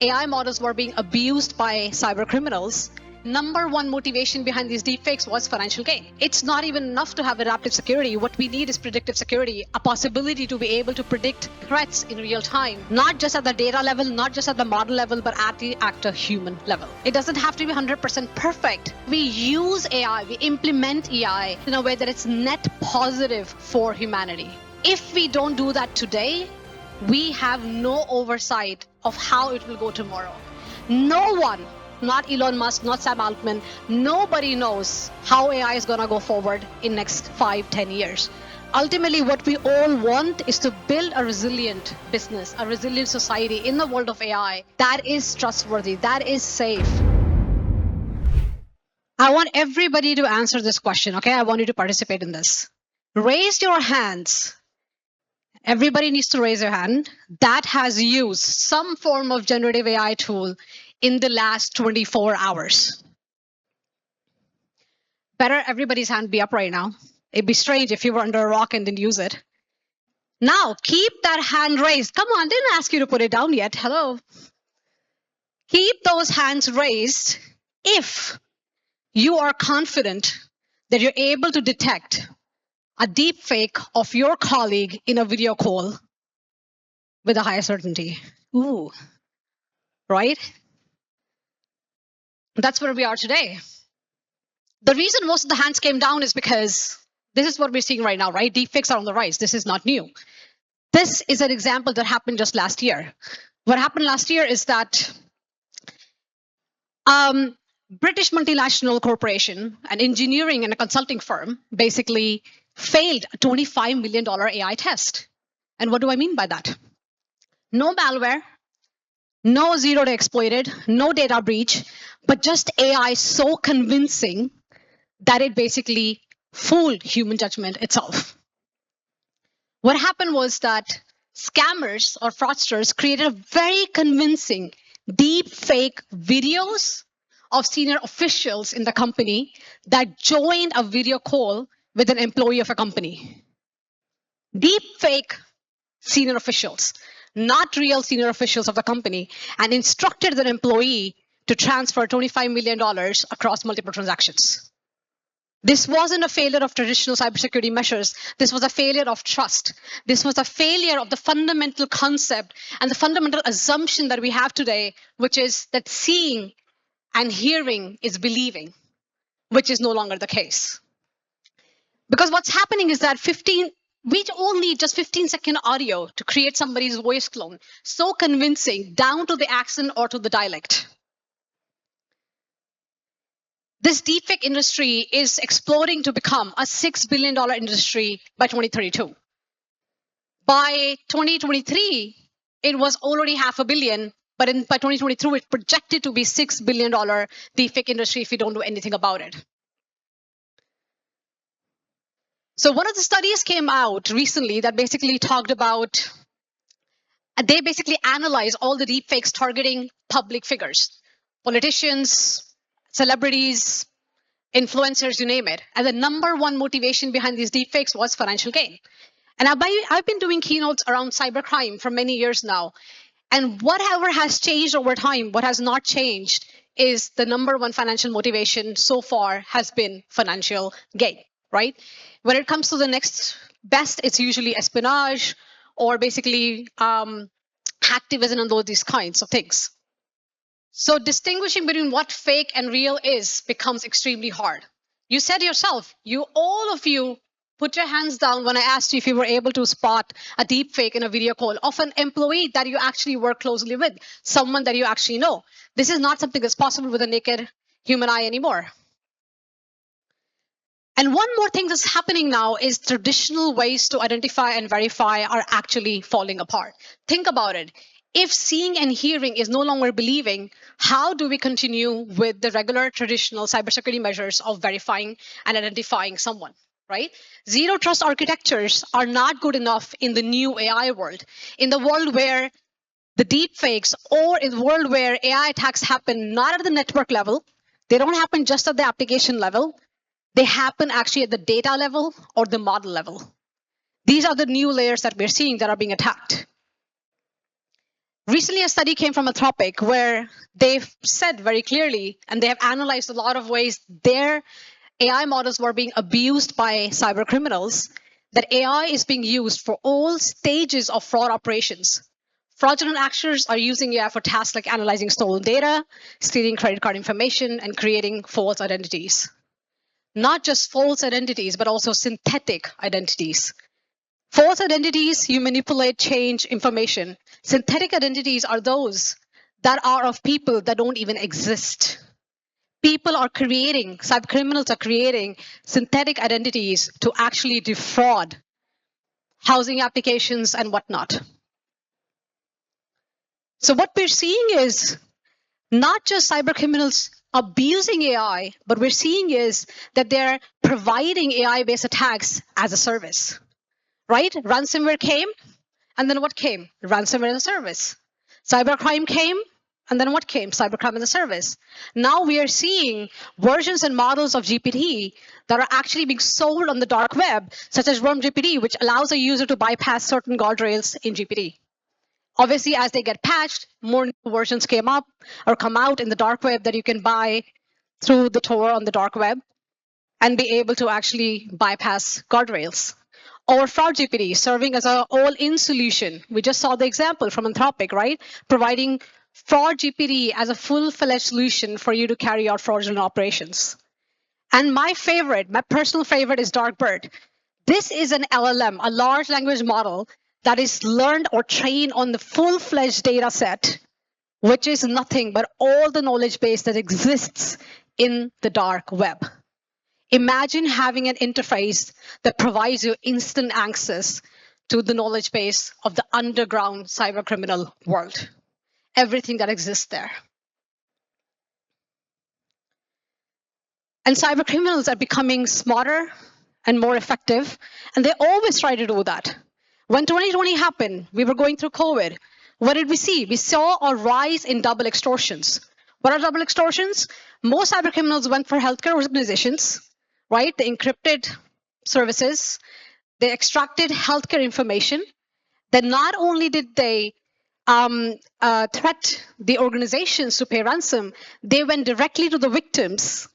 AI models were being abused by cybercriminals, number one motivation behind these deepfakes was financial gain. It's not even enough to have adaptive security. What we need is predictive security, a possibility to be able to predict threats in real time, not just at the data level, not just at the model level, but at the actor human level. It doesn't have to be 100% perfect. We use AI, we implement AI in a way that it's net positive for humanity. If we don't do that today, we have no oversight of how it will go tomorrow. No one, not Elon Musk, not Sam Altman, nobody knows how AI is going to go forward in next 5-10 years. Ultimately, what we all want is to build a resilient business, a resilient society in the world of AI that is trustworthy, that is safe. I want everybody to answer this question, okay? I want you to participate in this. Raise your hands. Everybody needs to raise their hand that has used some form of generative AI tool in the last 24 hours. Better everybody's hand be up right now. It'd be strange if you were under a rock and didn't use it. Now, keep that hand raised. Come on, didn't ask you to put it down yet. Hello. Keep those hands raised if you are confident that you're able to detect a deep fake of your colleague in a video call with a higher certainty. Ooh, right? That's where we are today. The reason most of the hands came down is because this is what we're seeing right now, right? Deepfakes are on the rise. This is not new. This is an example that happened just last year. What happened last year is that British multinational corporation, an engineering and a consulting firm, basically failed a $25 million AI test. And what do I mean by that? No malware, no zero-day exploited, no data breach, but just AI so convincing that it basically fooled human judgment itself. What happened was that scammers or fraudsters created a very convincing deep fake videos of senior officials in the company that joined a video call with an employee of a company. Deep fake senior officials, not real senior officials of the company, and instructed the employee to transfer $25 million across multiple transactions. This wasn't a failure of traditional cybersecurity measures. This was a failure of trust. This was a failure of the fundamental concept and the fundamental assumption that we have today, which is that seeing and hearing is believing, which is no longer the case. Because what's happening is that we all need just 15-second audio to create somebody's voice clone, so convincing, down to the accent or to the dialect. This deepfake industry is exploding to become a $6 billion industry by 2032. By 2023, it was already $500 million, but by 2022, it's projected to be $6 billion deepfake industry if we don't do anything about it. So one of the studies came out recently that basically talked about, they basically analyzed all the deepfakes targeting public figures, politicians, celebrities, influencers, you name it. And the number one motivation behind these deepfakes was financial gain. And I've been doing keynotes around cybercrime for many years now. And whatever has changed over time, what has not changed is the number one financial motivation so far has been financial gain, right? When it comes to the next best, it's usually espionage or basically activism and these kinds of things. So distinguishing between what fake and real is becomes extremely hard. You said yourself, all of you put your hands down when I asked you if you were able to spot a deep fake in a video call of an employee that you actually work closely with, someone that you actually know. This is not something that's possible with a naked human eye anymore. And one more thing that's happening now is traditional ways to identify and verify are actually falling apart. Think about it. If seeing and hearing is no longer believing, how do we continue with the regular traditional cybersecurity measures of verifying and identifying someone, right? Zero trust architectures are not good enough in the new AI world. In the world where the deep fakes, or in the world where AI attacks happen not at the network level, they don't happen just at the application level, they happen actually at the data level or the model level. These are the new layers that we're seeing that are being attacked. Recently, a study came from Anthropic where they've said very clearly, and they have analyzed a lot of ways their AI models were being abused by cyber criminals, that AI is being used for all stages of fraud operations. Fraudulent actors are using AI for tasks like analyzing stolen data, stealing credit card information, and creating false identities. Not just false identities, but also synthetic identities. False identities, you manipulate, change information. Synthetic identities are those that are of people that don't even exist. People are creating, cyber criminals are creating synthetic identities to actually defraud housing applications and whatnot. So what we're seeing is not just cyber criminals abusing AI, but we're seeing is that they're providing AI-based attacks as a service. Right? Ransomware came, and then what came? Ransomware as a service. Cybercrime came, and then what came? Cybercrime as a service. Now we are seeing versions and models of GPT that are actually being sold on the dark web, such as Worm GPT, which allows a user to bypass certain guardrails in GPT. Obviously, as they get patched, more new versions came up or come out in the dark web that you can buy through the Tor on the dark web and be able to actually bypass guardrails. Or Fraud GPT, serving as an all-in solution. We just saw the example from Anthropic, right? Providing Fraud GPT as a full-fledged solution for you to carry out fraudulent operations. And my favorite, my personal favorite is Darkbird. This is an LLM, a large language model that is learned or trained on the full-fledged data set, which is nothing but all the knowledge base that exists in the dark web. Imagine having an interface that provides you instant access to the knowledge base of the underground cybercriminal world, everything that exists there. And cybercriminals are becoming smarter and more effective, and they always try to do that. When 2020 happened, we were going through COVID. What did we see? We saw a rise in double extortions. What are double extortions? Most cybercriminals went for healthcare organizations, right? They encrypted services. They extracted healthcare information. Then not only did they threat the organizations to pay ransom, they went directly to the victims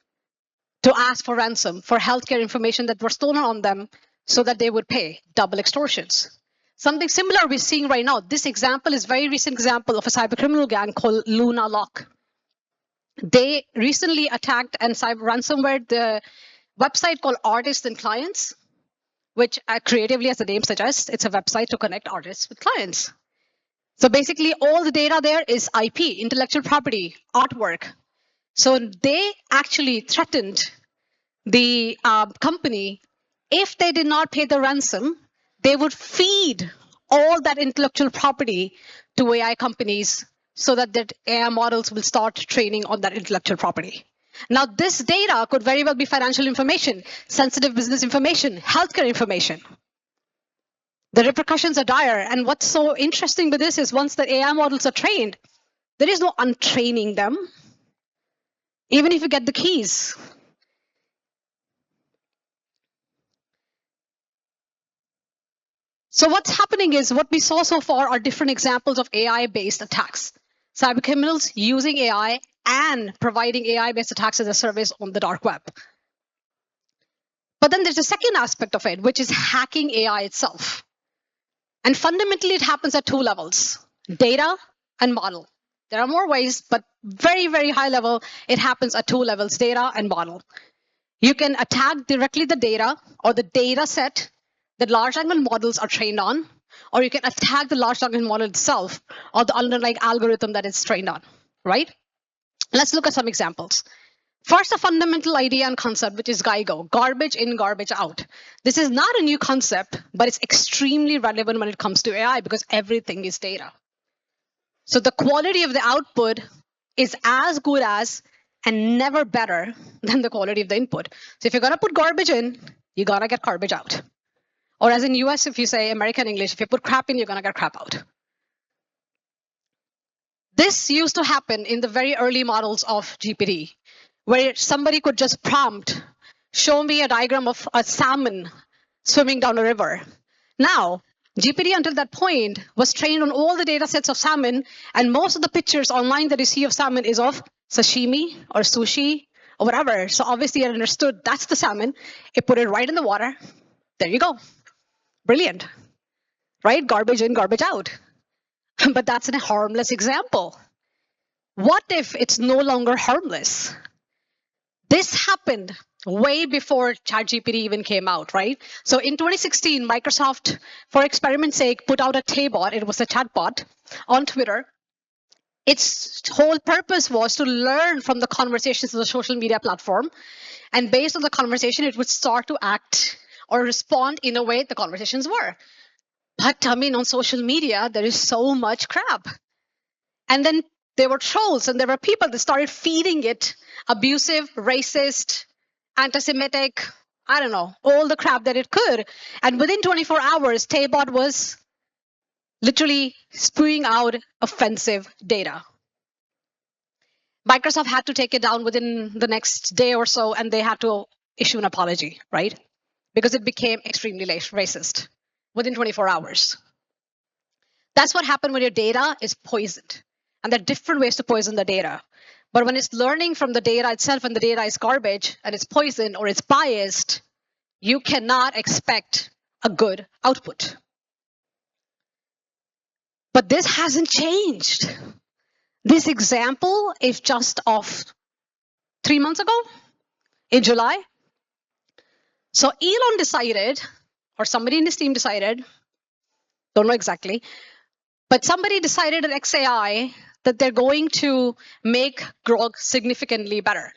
to ask for ransom for healthcare information that were stolen on them so that they would pay. Double extortions. Something similar we're seeing right now. This example is a very recent example of a cybercriminal gang called Luna Lock. They recently attacked and cyber ransomware the website called Artists and Clients, which creatively, as the name suggests, it's a website to connect artists with clients. So basically, all the data there is IP, intellectual property, artwork. So they actually threatened the company. If they did not pay the ransom, they would feed all that intellectual property to AI companies so that the AI models will start training on that intellectual property. Now, this data could very well be financial information, sensitive business information, healthcare information. The repercussions are dire. And what's so interesting with this is once the AI models are trained, there is no untraining them, even if you get the keys. So what's happening is what we saw so far are different examples of AI-based attacks. Cybercriminals using AI and providing AI-based attacks as a service on the dark web. But then there's a second aspect of it, which is hacking AI itself. And fundamentally, it happens at two levels, data and model. There are more ways, but very, very high level, it happens at two levels, data and model. You can attack directly the data or the data set that large language models are trained on, or you can attack the large language model itself or the underlying algorithm that it's trained on, right? Let's look at some examples. First, a fundamental idea and concept, which is GIGO, garbage in, garbage out. This is not a new concept, but it's extremely relevant when it comes to AI because everything is data. So the quality of the output is as good as and never better than the quality of the input. So if you're going to put garbage in, you're going to get garbage out. Or as in US, if you say American English, if you put crap in, you're going to get crap out. This used to happen in the very early models of GPT, where somebody could just prompt, show me a diagram of a salmon swimming down a river. Now, GPT until that point was trained on all the data sets of salmon, and most of the pictures online that you see of salmon is of sashimi or sushi or whatever. So obviously it understood that's the salmon. It put it right in the water. There you go. Brilliant, right? Garbage in, garbage out. But that's a harmless example. What if it's no longer harmless? This happened way before ChatGPT even came out, right? So in 2016, Microsoft, for experiment's sake, put out a Taybot. It was a chatbot on Twitter. Its whole purpose was to learn from the conversations of the social media platform. And based on the conversation, it would start to act or respond in a way the conversations were. But I mean, on social media, there is so much crap. And then there were trolls and there were people that started feeding it abusive, racist, anti-Semitic, I don't know, all the crap that it could. And within 24 hours, Taybot was literally spewing out offensive data. Microsoft had to take it down within the next day or so, and they had to issue an apology, right? Because it became extremely racist within 24 hours. That's what happened when your data is poisoned. And there are different ways to poison the data. But when it's learning from the data itself and the data is garbage and it's poisoned or it's biased, you cannot expect a good output. But this hasn't changed. This example is just of 3 months ago in July. So Elon decided, or somebody in his team decided, don't know exactly, but somebody decided at XAI that they're going to make Grog significantly better.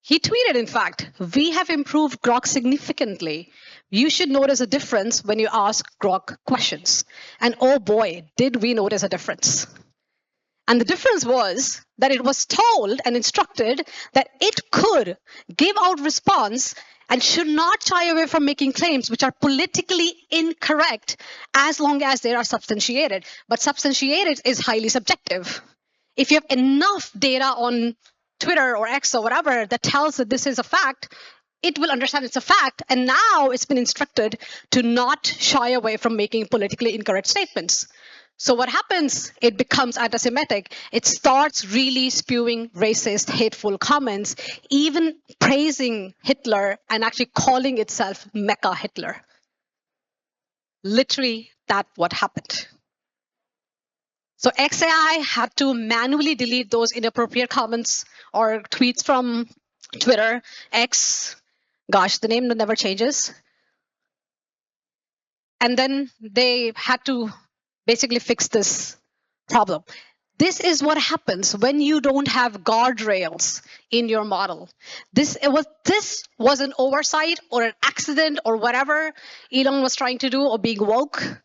He tweeted, in fact, we have improved Grog significantly. You should notice a difference when you ask Grog questions. And oh boy, did we notice a difference. And the difference was that it was told and instructed that it could give out response and should not shy away from making claims which are politically incorrect as long as they are substantiated. But substantiated is highly subjective. If you have enough data on Twitter or X or whatever that tells that this is a fact, it will understand it's a fact. And now it's been instructed to not shy away from making politically incorrect statements. So what happens? It becomes anti-Semitic. It starts really spewing racist, hateful comments, even praising Hitler and actually calling itself Mecha Hitler. Literally, that's what happened. So XAI had to manually delete those inappropriate comments or tweets from Twitter, X. Gosh, the name never changes. And then they had to basically fix this problem. This is what happens when you don't have guardrails in your model. This was an oversight or an accident or whatever Elon was trying to do or being woke.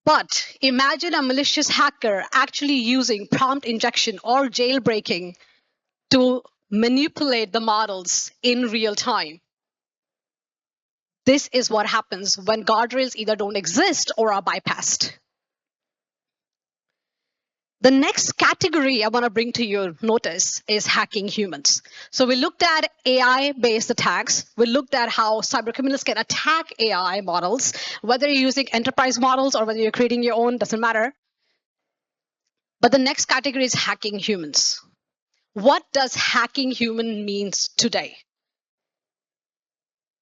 But imagine a malicious hacker actually using prompt injection or jailbreaking to manipulate the models in real time. This is what happens when guardrails either don't exist or are bypassed. The next category I want to bring to your notice is hacking humans. So we looked at AI-based attacks. We looked at how cybercriminals can attack AI models, whether you're using enterprise models or whether you're creating your own, doesn't matter. But the next category is hacking humans. What does hacking human means today?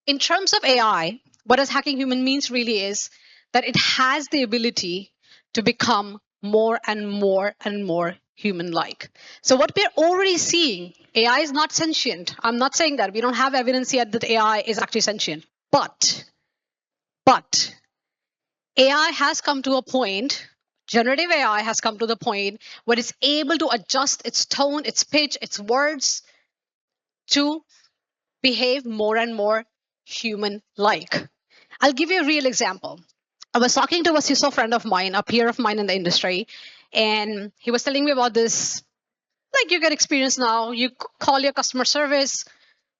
In terms of AI, what does hacking human means really is that it has the ability to become more and more and more human-like. So what we're already seeing, AI is not sentient. I'm not saying that. We don't have evidence yet that AI is actually sentient. But AI has come to a point, generative AI has come to the point where it's able to adjust its tone, its pitch, its words to behave more and more human-like. I'll give you a real example. I was talking to a CISO friend of mine, a peer of mine in the industry, and he was telling me about this, like you get experience now, you call your customer service,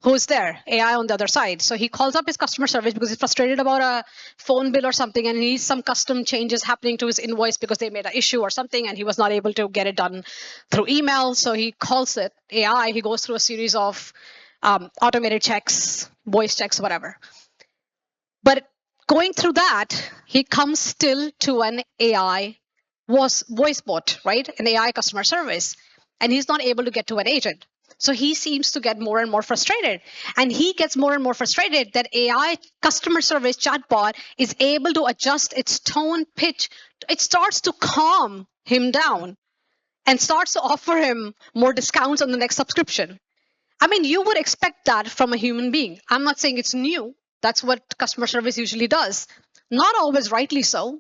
who's there? AI on the other side. So he calls up his customer service because he's frustrated about a phone bill or something, and he needs some custom changes happening to his invoice because they made an issue or something, and he was not able to get it done through email. So he calls it AI. He goes through a series of automated checks, voice checks, whatever. But Going through that, he comes still to an AI voice bot, right? An AI customer service. And he's not able to get to an agent. So he seems to get more and more frustrated. And he gets more and more frustrated that AI customer service chatbot is able to adjust its tone, pitch. It starts to calm him down and starts to offer him more discounts on the next subscription. I mean, you would expect that from a human being. I'm not saying it's new. That's what customer service usually does. Not always rightly so,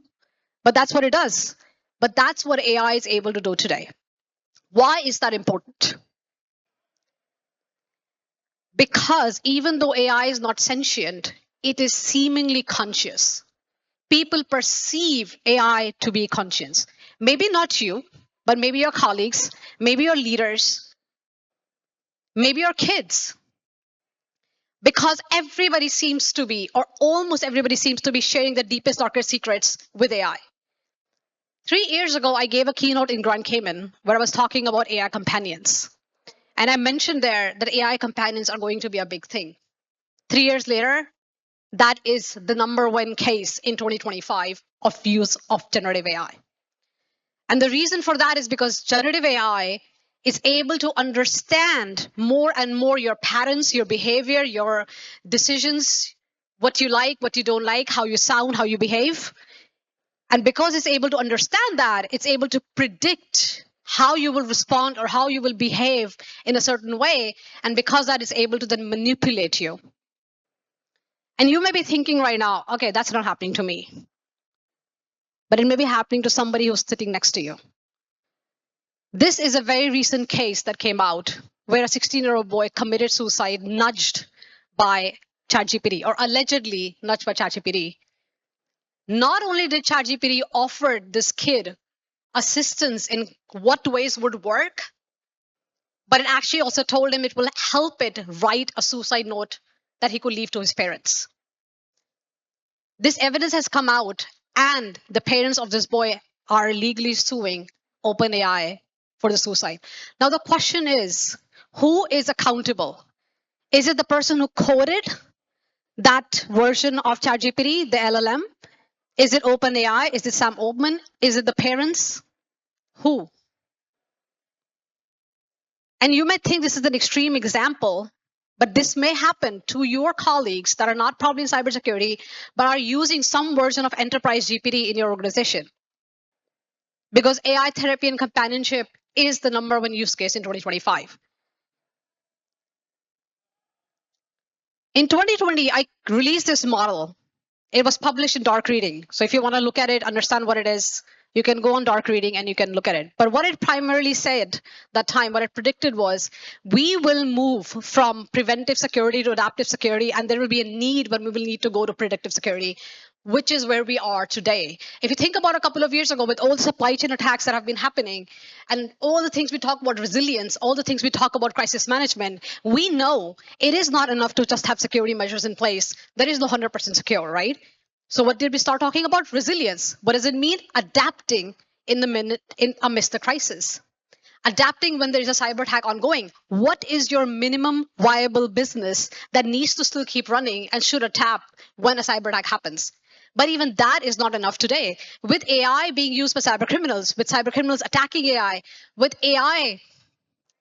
but that's what it does. But that's what AI is able to do today. Why is that important? Because even though AI is not sentient, it is seemingly conscious. People perceive AI to be conscious. Maybe not you, but maybe your colleagues, maybe your leaders, maybe your kids. Because everybody seems to be, or almost everybody seems to be sharing the deepest, darkest secrets with AI. 3 years ago, I gave a keynote in Grand Cayman where I was talking about AI companions. And I mentioned there that AI companions are going to be a big thing. 3 years later, that is the #1 case in 2025 of use of generative AI. And the reason for that is because generative AI is able to understand more and more your patterns, your behavior, your decisions, what you like, what you don't like, how you sound, how you behave. And because it's able to understand that, it's able to predict how you will respond or how you will behave in a certain way. And because that is able to then manipulate you. And you may be thinking right now, okay, that's not happening to me. But it may be happening to somebody who's sitting next to you. This is a very recent case that came out where a 16-year-old boy committed suicide nudged by ChatGPT, or allegedly nudged by ChatGPT. Not only did ChatGPT offer this kid assistance in what ways would work, but it actually also told him it will help it write a suicide note that he could leave to his parents. This evidence has come out, and the parents of this boy are legally suing OpenAI for the suicide. Now, the question is, who is accountable? Is it the person who coded that version of ChatGPT, the LLM? Is it OpenAI? Is it Sam Altman? Is it the parents? Who? And you might think this is an extreme example, but this may happen to your colleagues that are not probably in cybersecurity, but are using some version of enterprise GPT in your organization. Because AI therapy and companionship is the #1 use case in 2025. In 2020, I released this model. It was published in Dark Reading. So if you want to look at it, understand what it is, you can go on Dark Reading and you can look at it. But what it primarily said that time, what it predicted was, we will move from preventive security to adaptive security, and there will be a need when we will need to go to predictive security, which is where we are today. If you think about a couple of years ago with all the supply chain attacks that have been happening and all the things we talk about resilience, all the things we talk about crisis management, we know it is not enough to just have security measures in place. There is no 100% secure, right? So what did we start talking about? Resilience. What does it mean? Adapting amidst the crisis. Adapting when there is a cyber attack ongoing. What is your minimum viable business that needs to still keep running and should adapt when a cyber attack happens? But even that is not enough today. With AI being used by cybercriminals, with cybercriminals attacking AI, with AI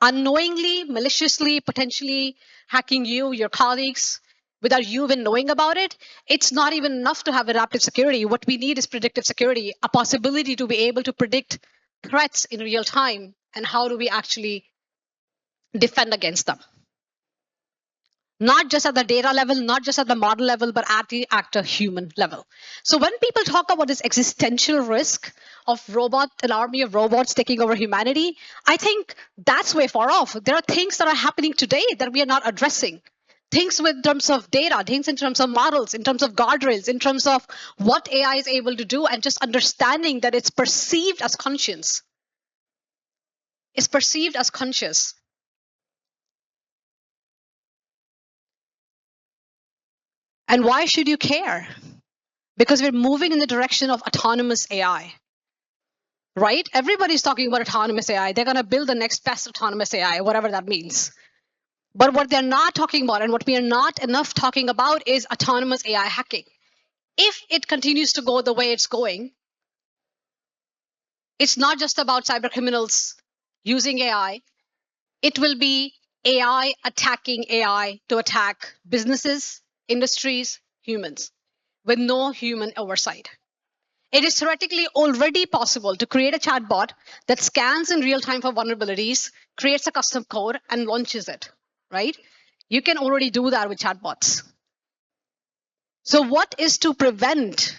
unknowingly, maliciously, potentially hacking you, your colleagues, without you even knowing about it, it's not even enough to have adaptive security. What we need is predictive security, a possibility to be able to predict threats in real time, and how do we actually defend against them. Not just at the data level, not just at the model level, but at the actor human level. So when people talk about this existential risk of an army of robots taking over humanity, I think that's way far off. There are things that are happening today that we are not addressing. Things in terms of data, things in terms of models, in terms of guardrails, in terms of what AI is able to do, and just understanding that it's perceived as conscious. It's perceived as conscious. And why should you care? Because we're moving in the direction of autonomous AI, right? Everybody's talking about autonomous AI. They're going to build the next best autonomous AI, whatever that means. But what they're not talking about, and what we are not enough talking about, is autonomous AI hacking. if it continues to go the way it's going, it's not just about cyber criminals using AI. It will be AI attacking AI to attack businesses, industries, humans, with no human oversight. It is theoretically already possible to create a chatbot that scans in real time for vulnerabilities, creates a custom code, and launches it, right? You can already do that with chatbots. So what is to prevent,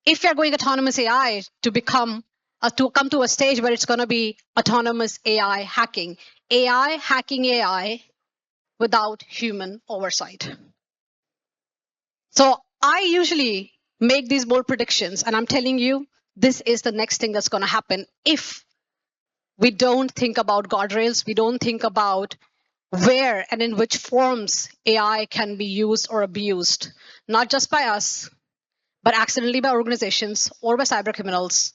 if you're going autonomous AI, to come to a stage where it's going to be autonomous AI hacking AI without human oversight? So I usually make these bold predictions, and I'm telling you, this is the next thing that's going to happen if we don't think about guardrails, we don't think about where and in which forms AI can be used or abused, not just by us, but accidentally by organizations or by cyber criminals.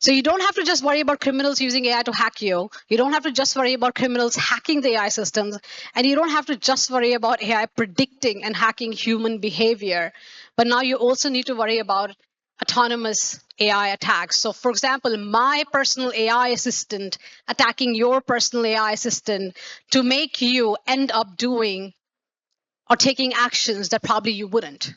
So you don't have to just worry about criminals using AI to hack you. You don't have to just worry about criminals hacking the AI systems. And you don't have to just worry about AI predicting and hacking human behavior. But now you also need to worry about autonomous AI attacks. So for example, my personal AI assistant attacking your personal AI assistant to make you end up doing or taking actions that probably you wouldn't.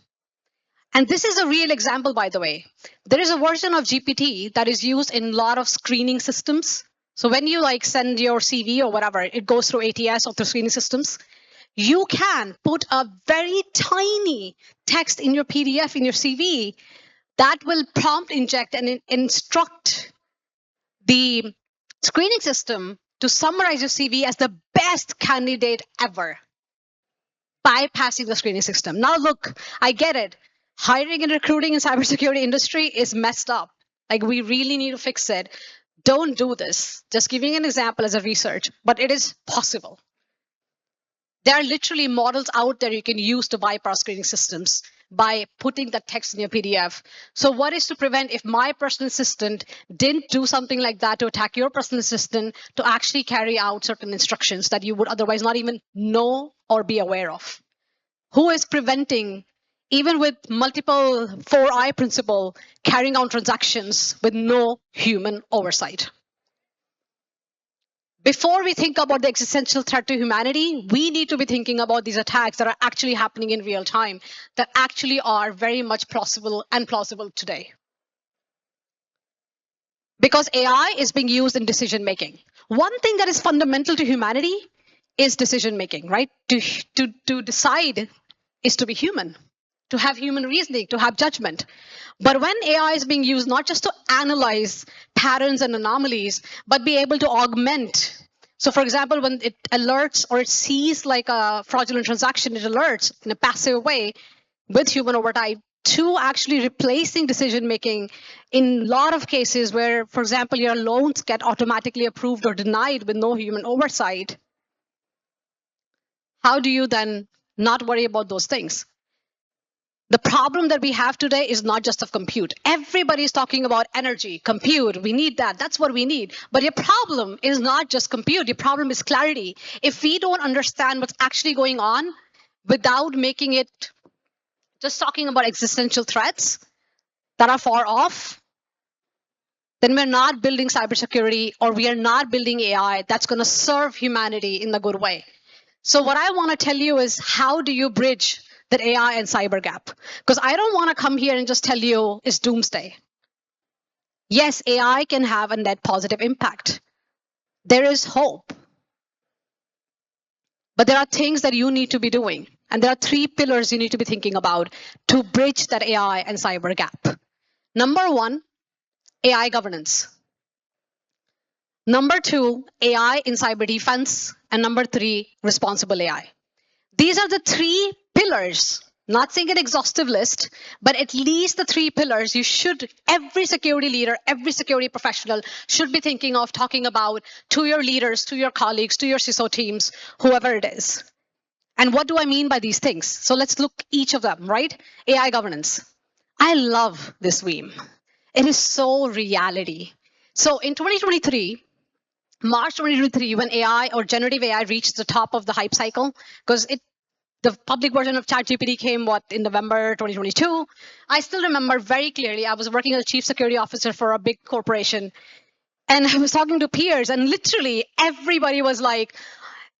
And this is a real example, by the way. There is a version of GPT that is used in a lot of screening systems. So when you like send your CV or whatever, it goes through ATS or through screening systems. You can put a very tiny text in your PDF in your CV that will prompt inject and instruct the screening system to summarize your CV as the best candidate ever, bypassing the screening system. Now, look, I get it. Hiring and recruiting in cybersecurity industry is messed up. Like, we really need to fix it. Don't do this. Just giving an example as a research, but it is possible. There are literally models out there you can use to bypass screening systems by putting that text in your PDF. So what is to prevent if my personal assistant didn't do something like that to attack your personal assistant to actually carry out certain instructions that you would otherwise not even know or be aware of? Who is preventing, even with multiple 4I principle, carrying out transactions with no human oversight? Before we think about the existential threat to humanity, we need to be thinking about these attacks that are actually happening in real time, that actually are very much plausible today. Because AI is being used in decision making. One thing that is fundamental to humanity is decision making, right? To decide is to be human, to have human reasoning, to have judgment. But when AI is being used not just to analyze patterns and anomalies, but be able to augment. So for example, when it alerts or it sees like a fraudulent transaction, it alerts in a passive way with human oversight to actually replacing decision making in a lot of cases where, for example, your loans get automatically approved or denied with no human oversight. How do you then not worry about those things? The problem that we have today is not just of compute. Everybody is talking about energy, compute. We need that. That's what we need. But your problem is not just compute. Your problem is clarity. If we don't understand what's actually going on without making it just talking about existential threats that are far off, then we're not building cybersecurity or we are not building AI that's going to serve humanity in a good way. So what I want to tell you is, how do you bridge that AI and cyber gap? Because I don't want to come here and just tell you it's doomsday. Yes, AI can have a net positive impact. There is hope. But there are things that you need to be doing. And there are 3 pillars you need to be thinking about to bridge that AI and cyber gap. Number 1, AI governance. Number 2, AI in cyber defense. And number 3, responsible AI. These are the 3 pillars, not saying an exhaustive list, but at least the 3 pillars you should, every security leader, every security professional should be thinking of talking about to your leaders, to your colleagues, to your CISO teams, whoever it is. And what do I mean by these things? So let's look each of them, right? AI governance. I love this meme. It is so reality. So in 2023, March 2023, when AI or generative AI reached the top of the hype cycle, because it the public version of ChatGPT came, in November 2022. I still remember very clearly, I was working as a chief security officer for a big corporation. And I was talking to peers, and literally everybody was like,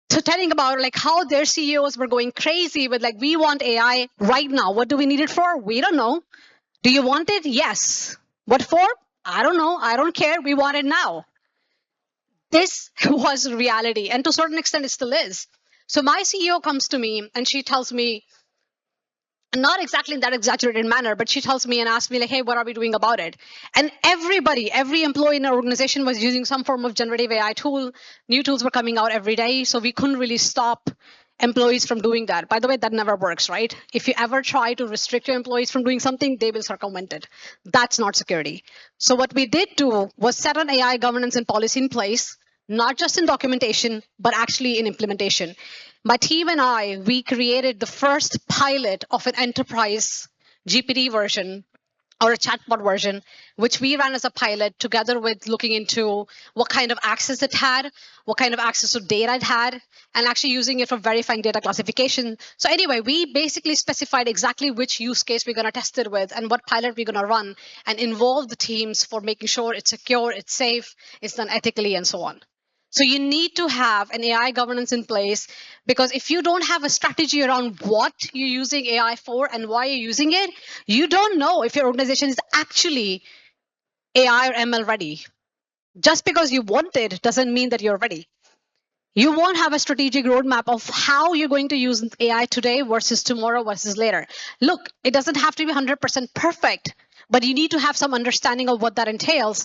telling about like how their CEOs were going crazy with like, we want AI right now. What do we need it for? We don't know. Do you want it? Yes. What for? I don't know. I don't care. We want it now. This was reality. And to a certain extent, it still is. So my CEO comes to me and she tells me, not exactly in that exaggerated manner, but she tells me and asks me like, hey, what are we doing about it? And every employee in our organization was using some form of generative AI tool. New tools were coming out every day. So we couldn't really stop employees from doing that. By the way, that never works, right? If you ever try to restrict your employees from doing something, they will circumvent it. That's not security. So what we did do was set an AI governance and policy in place, not just in documentation, but actually in implementation. My team and I, we created the first pilot of an enterprise GPT version or a chatbot version, which we ran as a pilot together with looking into what kind of access it had, what kind of access to data it had, and actually using it for verifying data classification. So anyway, we basically specified exactly which use case we're going to test it with and what pilot we're going to run and involve the teams for making sure it's secure, it's safe, it's done ethically, and so on. So you need to have an AI governance in place, because if you don't have a strategy around what you're using AI for and why you're using it, you don't know if your organization is actually AI or ML ready. Just because you want it doesn't mean that you're ready. You won't have a strategic roadmap of how you're going to use AI today versus tomorrow versus later. Look, it doesn't have to be 100% perfect, but you need to have some understanding of what that entails.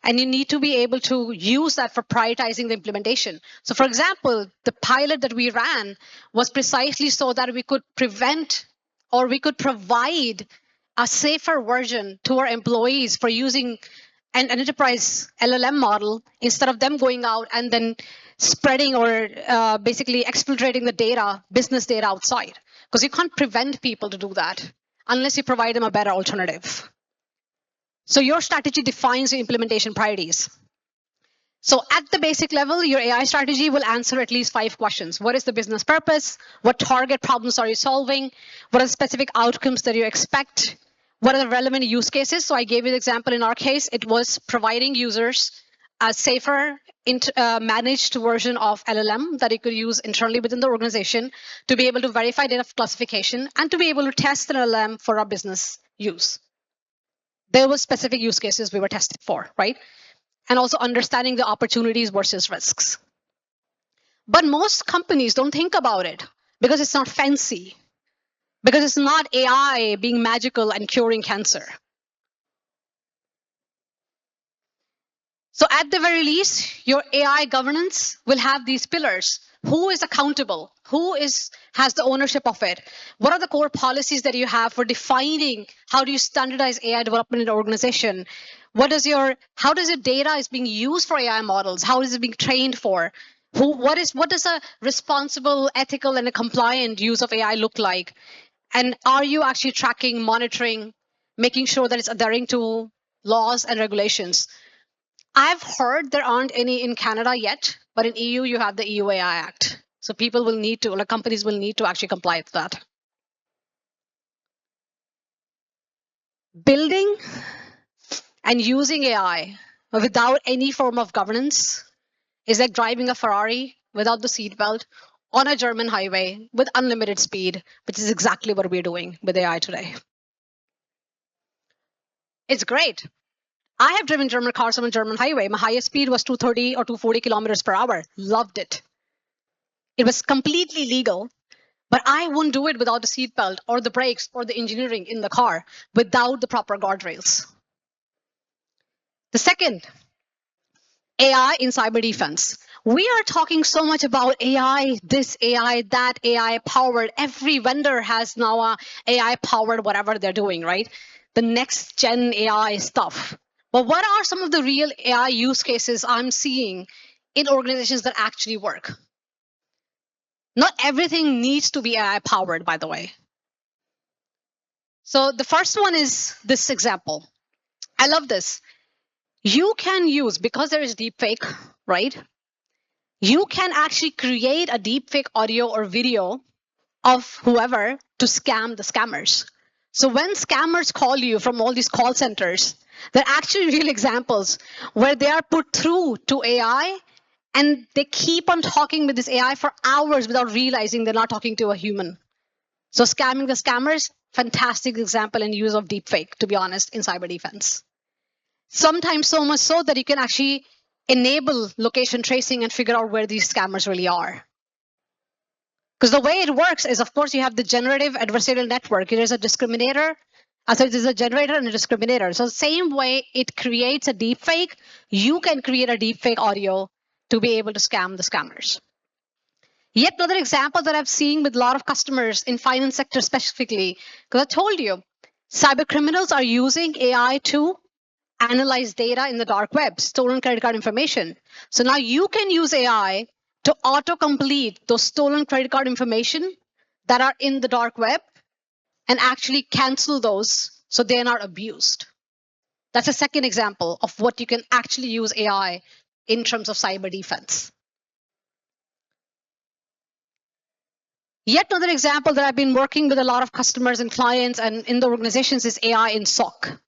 And you need to be able to use that for prioritizing the implementation. So for example, the pilot that we ran was precisely so that we could prevent or we could provide a safer version to our employees for using an enterprise LLM model instead of them going out and then spreading or basically exfiltrating the data, business data outside. Because you can't prevent people to do that unless you provide them a better alternative. So your strategy defines your implementation priorities. So at the basic level, your AI strategy will answer at least 5 questions. What is the business purpose? What target problems are you solving? What are the specific outcomes that you expect? What are the relevant use cases? So I gave you the example in our case. It was providing users a safer managed version of LLM that you could use internally within the organization to be able to verify data classification and to be able to test an LLM for our business use. There were specific use cases we were testing for, right? And also understanding the opportunities versus risks. But most companies don't think about it because it's not fancy, because it's not AI being magical and curing cancer. So at the very least, your AI governance will have these pillars. Who is accountable? Who has the ownership of it? What are the core policies that you have for defining how do you standardize AI development in an organization? How does your data is being used for AI models? How is it being trained for? What does a responsible, ethical, and a compliant use of AI look like? And are you actually tracking, monitoring, making sure that it's adhering to laws and regulations? I've heard there aren't any in Canada yet, but in EU, you have the EU AI Act. So people will need to, companies will need to actually comply with that. Building and using AI without any form of governance is like driving a Ferrari without the seatbelt on a German highway with unlimited speed, which is exactly what we're doing with AI today. It's great. I have driven German cars on a German highway. My highest speed was 230 or 240 kilometers per hour. Loved it. It was completely legal, but I wouldn't do it without the seatbelt or the brakes or the engineering in the car without the proper guardrails. The second, AI in cyber defense. We are talking so much about AI, this AI, that AI powered. Every vendor has now a AI powered whatever they're doing, right? The next gen AI stuff. But what are some of the real AI use cases I'm seeing in organizations that actually work? Not everything needs to be AI powered, by the way. So the first one is this example. I love this. You can use, because there is deepfake, right? You can actually create a deepfake audio or video of whoever to scam the scammers. So when scammers call you from all these call centers, they're actually real examples where they are put through to AI and they keep on talking with this AI for hours without realizing they're not talking to a human. So scamming the scammers, fantastic example and use of deepfake, to be honest, in cyber defense. Sometimes so much so that you can actually enable location tracing and figure out where these scammers really are. Because the way it works is, of course, you have the generative adversarial network. There's a discriminator. So there's a generator and a discriminator. So the same way it creates a deepfake, you can create a deepfake audio to be able to scam the scammers. Yet another example that I've seen with a lot of customers in finance sector specifically, because I told you, cyber criminals are using AI to analyze data in the dark web, stolen credit card information. So now you can use AI to autocomplete those stolen credit card information that are in the dark web and actually cancel those so they're not abused. That's a second example of what you can actually use AI in terms of cyber defense. Yet another example that I've been working with a lot of customers and clients and in the organizations is AI in SOC.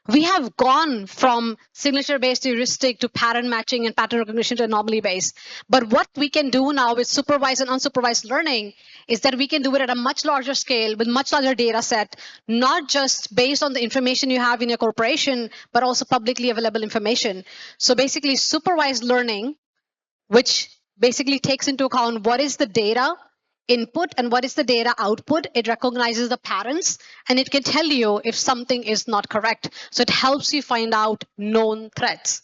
We have gone from signature-based heuristic to pattern matching and pattern recognition to anomaly-based. But what we can do now with supervised and unsupervised learning is that we can do it at a much larger scale with much larger data set, not just based on the information you have in your corporation, but also publicly available information. So basically supervised learning, which basically takes into account what is the data input and what is the data output. It recognizes the patterns and it can tell you if something is not correct. So it helps you find out known threats.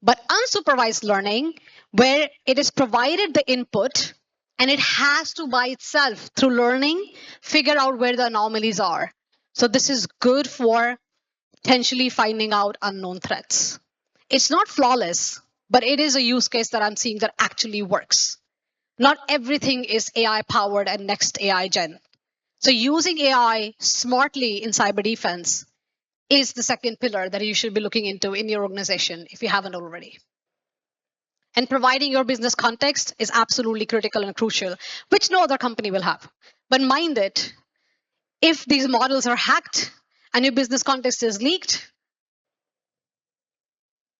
But unsupervised learning, where it is provided the input and it has to by itself through learning figure out where the anomalies are. So this is good for potentially finding out unknown threats. It's not flawless, but it is a use case that I'm seeing that actually works. Not everything is AI powered and next AI gen. So using AI smartly in cyber defense is the second pillar that you should be looking into in your organization if you haven't already. And providing your business context is absolutely critical and crucial, which no other company will have. But mind it, if these models are hacked and your business context is leaked,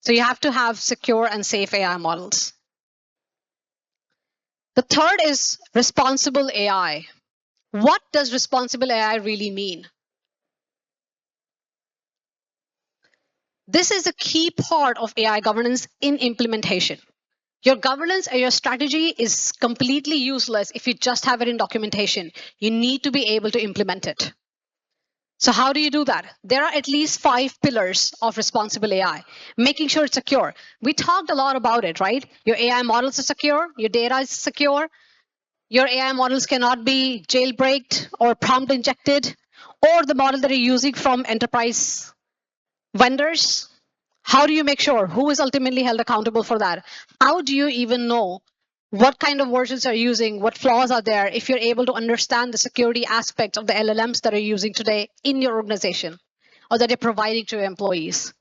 so you have to have secure and safe AI models. The third is responsible AI. What does responsible AI really mean? This is a key part of AI governance in implementation. Your governance or your strategy is completely useless if you just have it in documentation. You need to be able to implement it. So how do you do that? There are at least 5 pillars of responsible AI. Making sure it's secure. We talked a lot about it, right? Your AI models are secure, your data is secure, your AI models cannot be jailbreaked or prompt injected, or the model that you're using from enterprise vendors. How do you make sure? Who is ultimately held accountable for that? How do you even know what kind of versions are you using, what flaws are there, if you're able to understand the security aspects of the LLMs that are using today in your organization or that you're providing to your employees?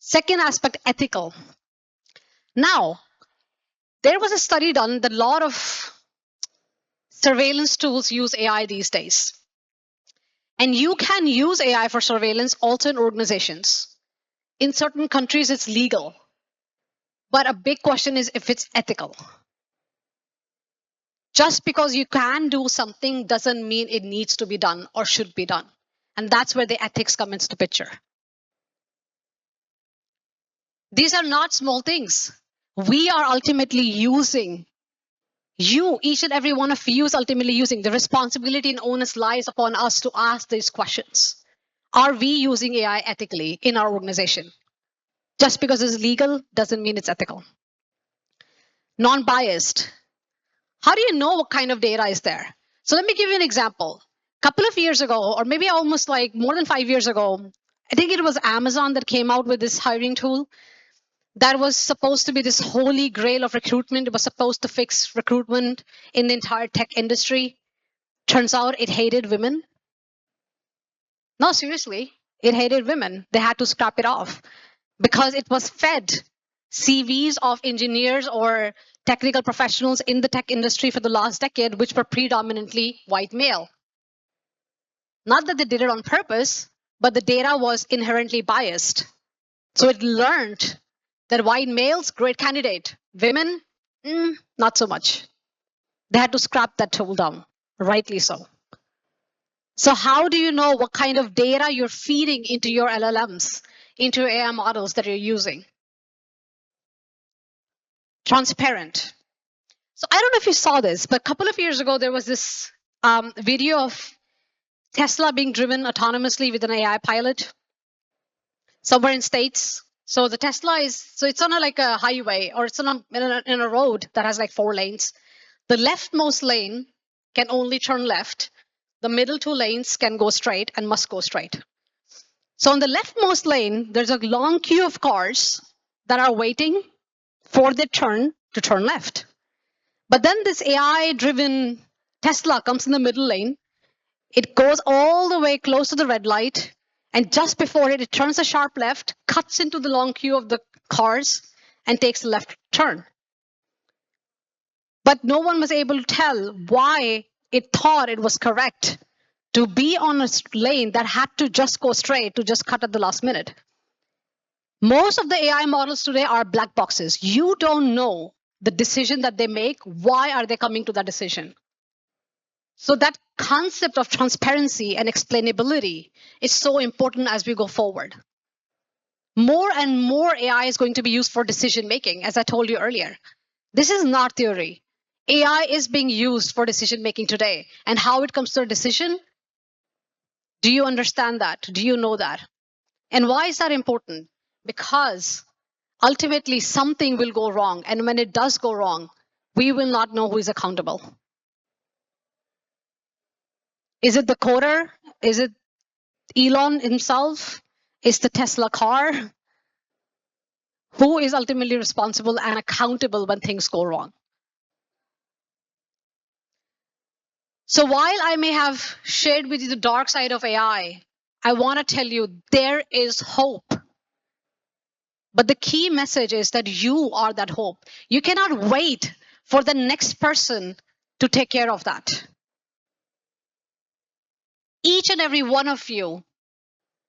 Second aspect, ethical. Now, there was a study done that a lot of surveillance tools use AI these days. And you can use AI for surveillance also in organizations. In certain countries, it's legal. But a big question is if it's ethical. Just because you can do something doesn't mean it needs to be done or should be done. And that's where the ethics come into the picture. These are not small things. We are ultimately using, each and every one of you is ultimately using. The responsibility and onus lies upon us to ask these questions. Are we using AI ethically in our organization? Just because it's legal doesn't mean it's ethical. Non-biased. How do you know what kind of data is there? So let me give you an example. A couple of years ago, or maybe almost like more than 5 years ago, I think it was Amazon that came out with this hiring tool that was supposed to be this holy grail of recruitment. It was supposed to fix recruitment in the entire tech industry. Turns out it hated women. No, seriously, it hated women. They had to scrap it off because it was fed CVs of engineers or technical professionals in the tech industry for the last decade, which were predominantly white male. Not that they did it on purpose, but the data was inherently biased. So it learned that white males, great candidate. Women, not so much. They had to scrap that tool down, rightly so. So how do you know what kind of data you're feeding into your LLMs, into your AI models that you're using? Transparent. So I don't know if you saw this, but a couple of years ago, there was this video of Tesla being driven autonomously with an AI pilot somewhere in States. So the Tesla it's on like a highway, or it's on in a road that has like 4 lanes. The leftmost lane can only turn left. The middle 2 lanes can go straight and must go straight. So on the leftmost lane, there's a long queue of cars that are waiting for their turn to turn left. But then this AI-driven Tesla comes in the middle lane. It goes all the way close to the red light, and just before it turns a sharp left, cuts into the long queue of the cars, and takes a left turn. But no one was able to tell why it thought it was correct to be on a lane that had to just go straight, to just cut at the last minute. Most of the AI models today are black boxes. You don't know the decision that they make. Why are they coming to that decision? So that concept of transparency and explainability is so important as we go forward. More and more AI is going to be used for decision making, as I told you earlier. This is not theory. AI is being used for decision making today. And how it comes to a decision, do you understand that? Do you know that? And why is that important? Because ultimately something will go wrong. And when it does go wrong, we will not know who is accountable. Is it the coder? Is it Elon himself? Is the Tesla car? Who is ultimately responsible and accountable when things go wrong? So while I may have shared with you the dark side of AI, I want to tell you there is hope. But the key message is that you are that hope. You cannot wait for the next person to take care of that. Each and every one of you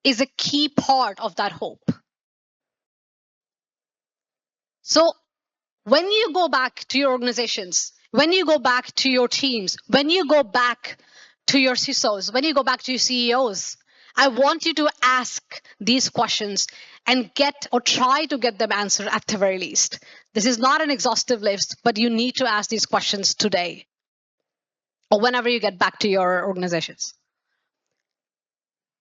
is a key part of that hope. So when you go back to your organizations, when you go back to your teams, when you go back to your CISOs, when you go back to your CEOs, I want you to ask these questions and get or try to get them answered at the very least. This is not an exhaustive list, but you need to ask these questions today or whenever you get back to your organizations.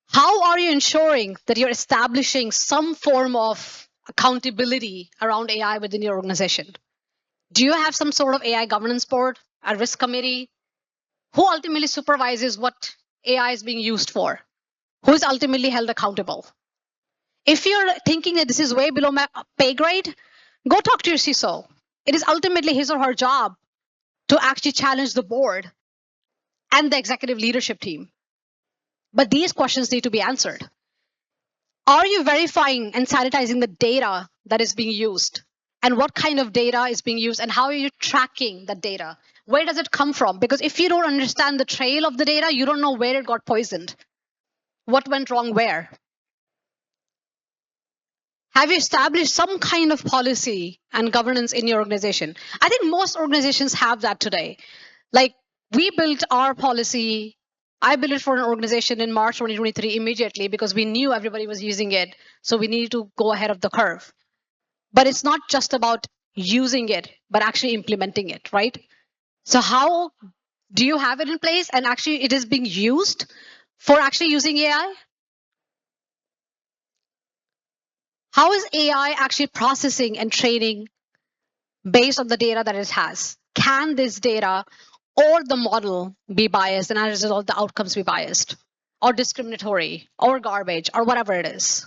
How are you ensuring that you're establishing some form of accountability around AI within your organization? Do you have some sort of AI governance board, a risk committee? Who ultimately supervises what AI is being used for? Who is ultimately held accountable? If you're thinking that this is way below my pay grade, go talk to your CISO. It is ultimately his or her job to actually challenge the board and the executive leadership team. But these questions need to be answered. Are you verifying and sanitizing the data that is being used? And what kind of data is being used? And how are you tracking the data? Where does it come from? Because if you don't understand the trail of the data, you don't know where it got poisoned. What went wrong where? Have you established some kind of policy and governance in your organization? I think most organizations have that today. Like we built our policy. I built it for an organization in March 2023 immediately because we knew everybody was using it. So we needed to go ahead of the curve. But it's not just about using it, but actually implementing it, right? So how do you have it in place and actually it is being used for actually using AI? How is AI actually processing and training based on the data that it has? Can this data or the model be biased, and as a result, the outcomes be biased or discriminatory or garbage or whatever it is?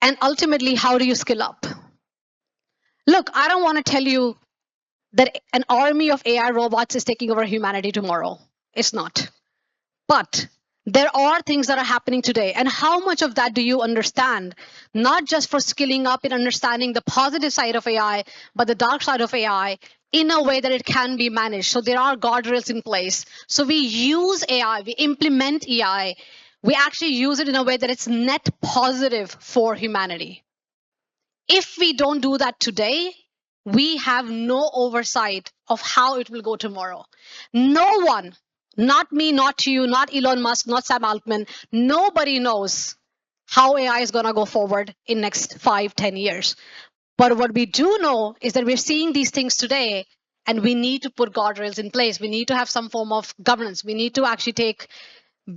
And ultimately, how do you skill up? Look, I don't want to tell you that an army of AI robots is taking over humanity tomorrow. It's not. But There are things that are happening today. And how much of that do you understand? Not just for skilling up in understanding the positive side of AI, but the dark side of AI in a way that it can be managed. So there are guardrails in place. So we use AI, we implement AI, we actually use it in a way that it's net positive for humanity. If we don't do that today, we have no oversight of how it will go tomorrow. No one, not me, not you, not Elon Musk, not Sam Altman, nobody knows how AI is going to go forward in next 5-10 years. But what we do know is that we're seeing these things today, and we need to put guardrails in place. We need to have some form of governance. We need to actually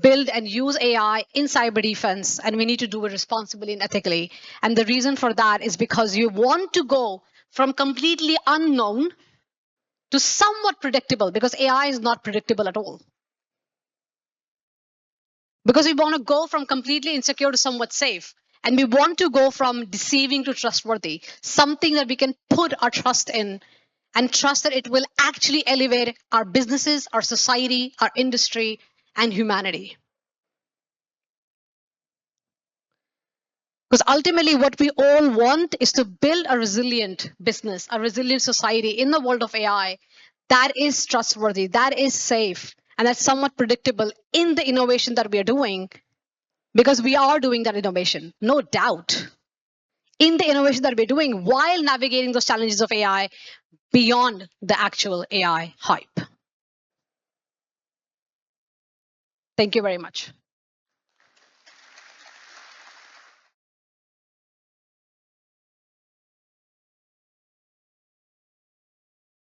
build and use AI in cyber defense, and we need to do it responsibly and ethically. And the reason for that is because you want to go from completely unknown to somewhat predictable, because AI is not predictable at all. Because we want to go from completely insecure to somewhat safe. And we want to go from deceiving to trustworthy, something that we can put our trust in and trust that it will actually elevate our businesses, our society, our industry, and humanity. Because ultimately, what we all want is to build a resilient business, a resilient society in the world of AI that is trustworthy, that is safe, and that's somewhat predictable in the innovation that we are doing, because we are doing that innovation, no doubt, in the innovation that we're doing while navigating those challenges of AI beyond the actual AI hype. Thank you very much.